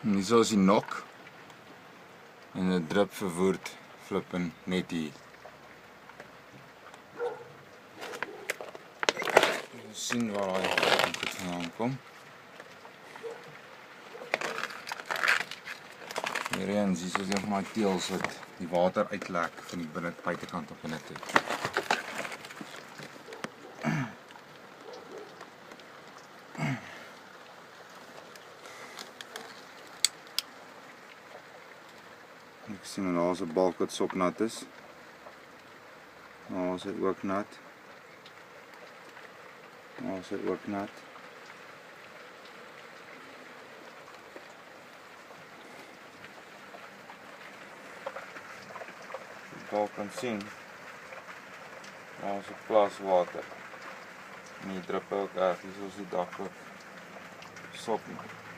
En hier is die nok. En dit drup verwoerd flippen net hier. Jy sien waar hy goed vandaan kom. Hierheen is soos een van my teels wat die water uitlek van die buitekant op binne toe. Ek sien daar is 'n balk wat sopnat is. Daar is hy ook nat. Daar is hy ook nat. Jy kan sien, daar is 'n plas water. En die drup ook erg, hier is die dak ook sopnat.